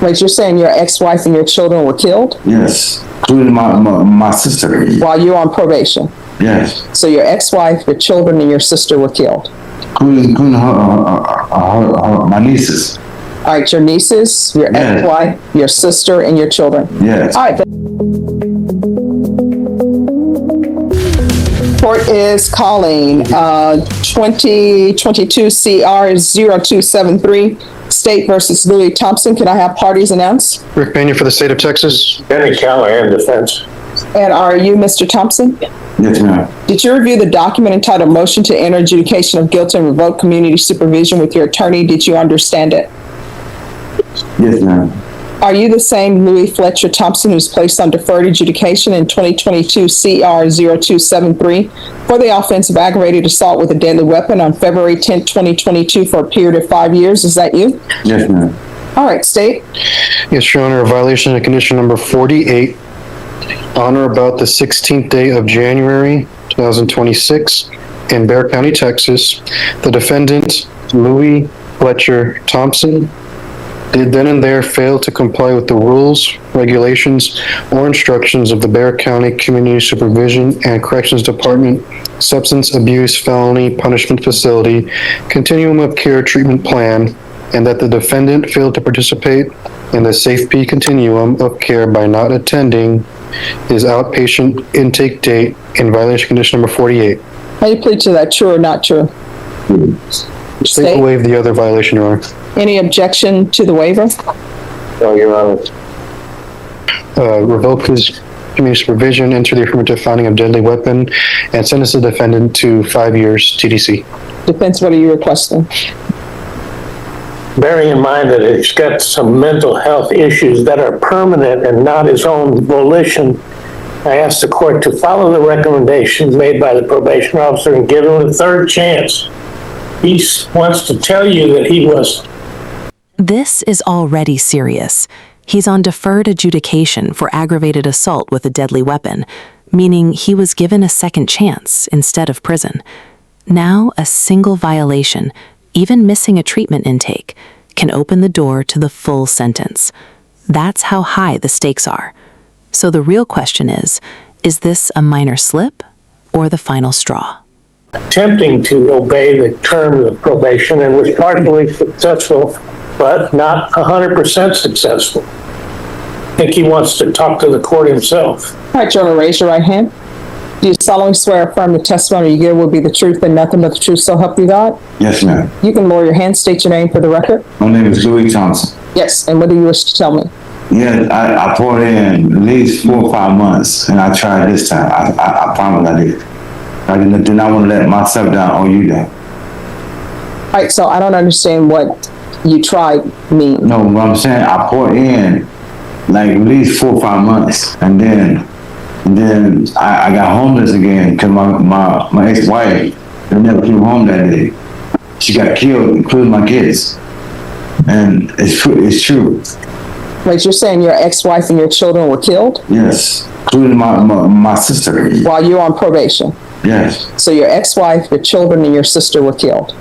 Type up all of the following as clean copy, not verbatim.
Wait, you're saying your ex-wife and your children were killed? Yes, including my sister. While you were on probation? Yes. So your ex-wife, your children, and your sister were killed? Including my nieces. All right, your nieces, your ex-wife, your sister, and your children? Yes. All right. Court is calling 2022 CR 0273, State versus Louis Thompson. Can I have parties announced? Rick Pena for the state of Texas. Benny Callahan, defense. And are you Mr. Thompson? Yes, ma'am. Did you review the document entitled Motion to Enter Adjudication of Guilt and Revoke Community Supervision with your attorney? Did you understand it? Yes, ma'am. Are you the same Louis Fletcher Thompson who's placed on deferred adjudication in 2022 CR 0273 for the offense of aggravated assault with a deadly weapon on February 10, 2022 for a period of 5 years? Is that you? Yes, ma'am. All right, state. Yes, Your Honor, a violation of condition number 48 on or about the 16th day of January 2026 in Bexar County, Texas. The defendant, Louis Fletcher Thompson, did then and there fail to comply with the rules, regulations, or instructions of the Bexar County Community Supervision and Corrections Department Substance Abuse Felony Punishment Facility Continuum of Care Treatment Plan, and that the defendant failed to participate in the SAFE-P Continuum of Care by not attending his outpatient intake date in violation of condition number 48. How do you plead to that, true or not true? State will waive the other violation, Your Honor. Any objection to the waiver? No, Your Honor. Revoke his community supervision, enter the affirmative finding of deadly weapon, and sentence the defendant to 5 years TDC. Defense, what are you requesting? Bearing in mind that he's got some mental health issues that are permanent and not his own volition, I ask the court to follow the recommendations made by the probation officer and give him a third chance. He wants to tell you that he was. This is already serious. He's on deferred adjudication for aggravated assault with a deadly weapon, meaning he was given a second chance instead of prison. Now, a single violation, even missing a treatment intake, can open the door to the full sentence. That's how high the stakes are. So the real question is this a minor slip or the final straw? Attempting to obey the terms of probation and was partially successful, but not 100% successful. I think he wants to talk to the court himself. All right, Jonah, raise your right hand. Do you solemnly swear or affirm the testimony you give will be the truth and nothing but the truth, so help you God? Yes, ma'am. You can lower your hand, state your name for the record. My name is Louis Thompson. Yes, and what do you wish to tell me? Yeah, I poured in at least 4 or 5 months, and I tried this time. I promise I did. I did not want to let myself down or you down. All right, so I don't understand what you tried mean. No, what I'm saying, I poured in like at least 4 or 5 months, and then I got homeless again because my ex-wife never came home that day. She got killed, including my kids, and it's true. Wait, you're saying your ex-wife and your children were killed? Yes, including my sister. While you were on probation? Yes. So your ex-wife, your children, and your sister were killed?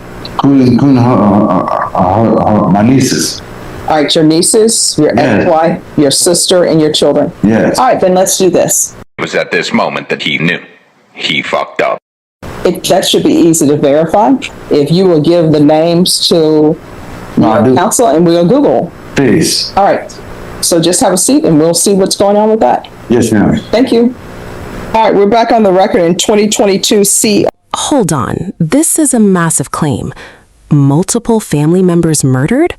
Including my nieces. All right, your nieces, your ex-wife, your sister, and your children? Yes. All right, then let's do this. It was at this moment that he knew he fucked up. That should be easy to verify. If you will give the names to counsel, and we'll Google. Please. All right. So just have a seat and we'll see what's going on with that. Yes, ma'am. Thank you. All right, we're back on the record in 2022 C. Hold on. This is a massive claim. Multiple family members murdered?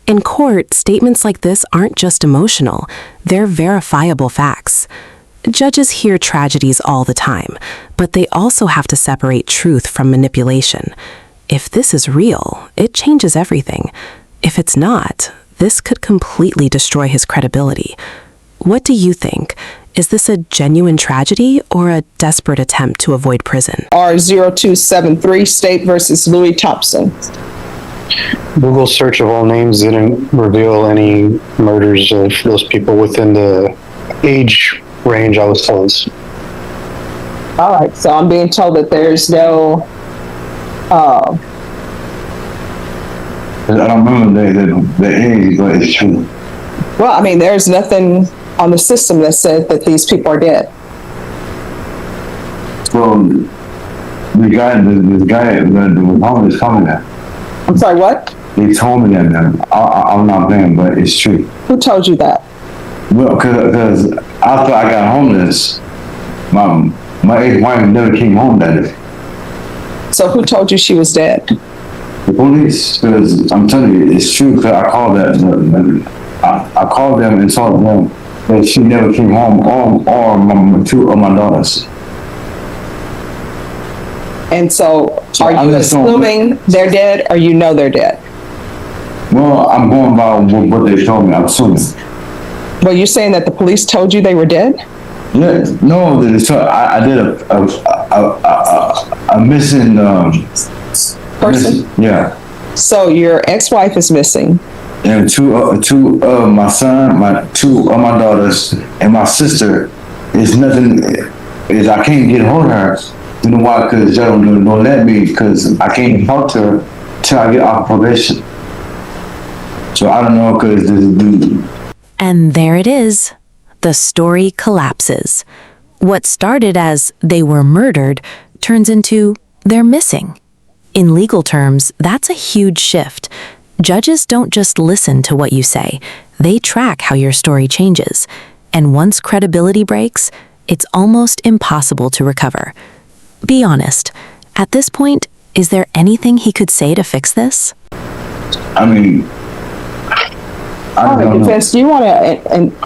In court, statements like this aren't just emotional. They're verifiable facts. Judges hear tragedies all the time, but they also have to separate truth from manipulation. If this is real, it changes everything. If it's not, this could completely destroy his credibility. What do you think? Is this a genuine tragedy or a desperate attempt to avoid prison? R0273, State versus Louis Thompson. Google search of all names didn't reveal any murders of those people within the age range I was told. All right, so I'm being told that there's no... I don't remember the age, but it's true. Well, I mean, there's nothing on the system that said that these people are dead. So the guy the homeless coming there. I'm sorry, what? They told me that, man. I'm not playing, but it's true. Who told you that? Well, cause after I got homeless, my ex-wife never came home that day. So who told you she was dead? The police, because I'm telling you, it's true. Cause I called I called them and told them that she never came home, or two of my daughters. And so are I'm you just going- assuming they're dead or you know they're dead? Well, I'm going by what they told me. I'm assuming. Well, you're saying that the police told you they were dead? Yeah, no, I did a missing Person? Yeah, So your ex-wife is missing. and two of my son, two of my daughters, and my sister is nothing. Is I can't get hold of her. You know why? Because y'all don't let me. Because I can't talk to her till I get off probation. So I don't know. Because this dude. And there it is. The story collapses. What started as they were murdered turns into they're missing. In legal terms, that's a huge shift. Judges don't just listen to what you say, they track how your story changes. And once credibility breaks, it's almost impossible to recover. Be honest, at this point, is there anything he could say to fix this? I mean, I All right, don't know. defense, do you want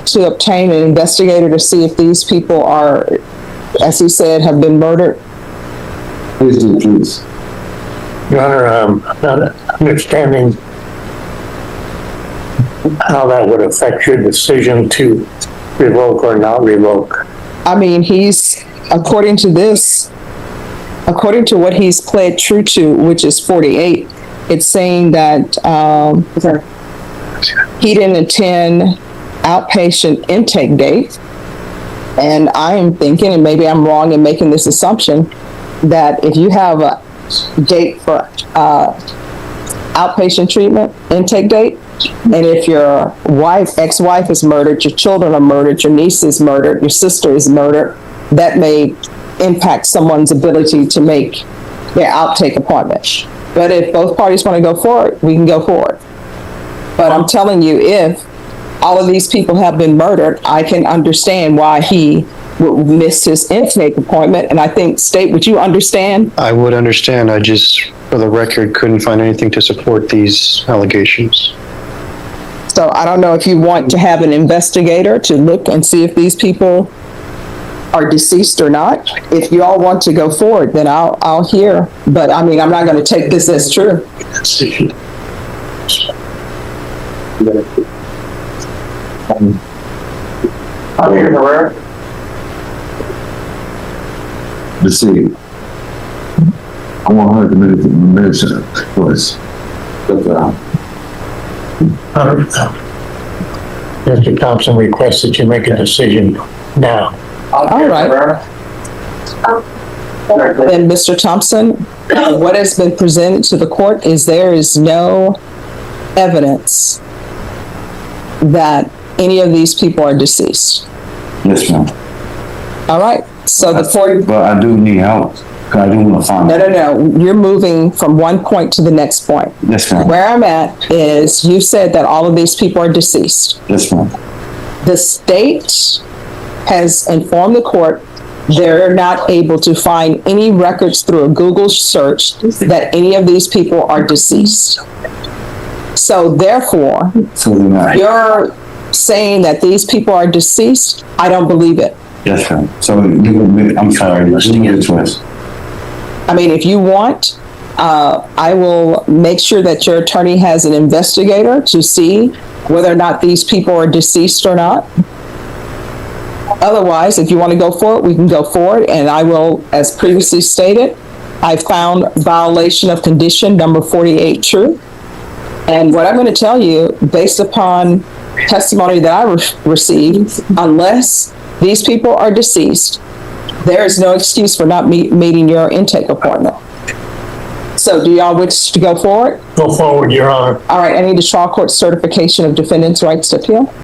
to obtain an investigator to see if these people are, as he said, have been murdered? Please do, please. Your Honor, I'm not understanding how that would affect your decision to revoke or not revoke. I mean, he's, according to what he's pled true to, which is 48, it's saying that he didn't attend outpatient intake date. And I am thinking, and maybe I'm wrong in making this assumption, that if you have a date for outpatient treatment, intake date, and if your ex-wife is murdered, your children are murdered, your niece is murdered, your sister is murdered, that may impact someone's ability to make their outtake appointment. But if both parties want to go forward, we can go forward. But I'm telling you, if all of these people have been murdered, I can understand why he would miss his intake appointment. And I think, State, would you understand? I would understand. I just, for the record, couldn't find anything to support these allegations. So I don't know if you want to have an investigator to look and see if these people are deceased or not. If you all want to go forward, then I'll hear. But I mean, I'm not going to take this as true. I'm here, Herrera. Let's see. I want her to medicine first. Mr. Thompson requests that you make a decision now. All right. Then, Mr. Thompson, what has been presented to the court is there is no evidence that any of these people are deceased. Yes, ma'am. All right. So the court, But I do need help. 'Cause I do want to find. no. You're moving from one point to the next point. Yes, ma'am. Where I'm at is you said that all of these people are deceased. Yes, ma'am. The state has informed the court they're not able to find any records through a Google search that any of these people are deceased. So therefore, So they're not. you're saying that these people are deceased? I don't believe it. Yes, ma'am. So I'm sorry. Let's get it twice. I mean, if you want, I will make sure that your attorney has an investigator to see whether or not these people are deceased or not. Otherwise, if you want to go forward, we can go forward, and I will, as previously stated, I found violation of condition number 48 true. And what I'm going to tell you, based upon testimony that I received, unless these people are deceased, there is no excuse for not meeting your intake appointment. So do y'all wish to go forward? Go forward, Your Honor. All right, I need a trial court certification of defendant's rights to appeal.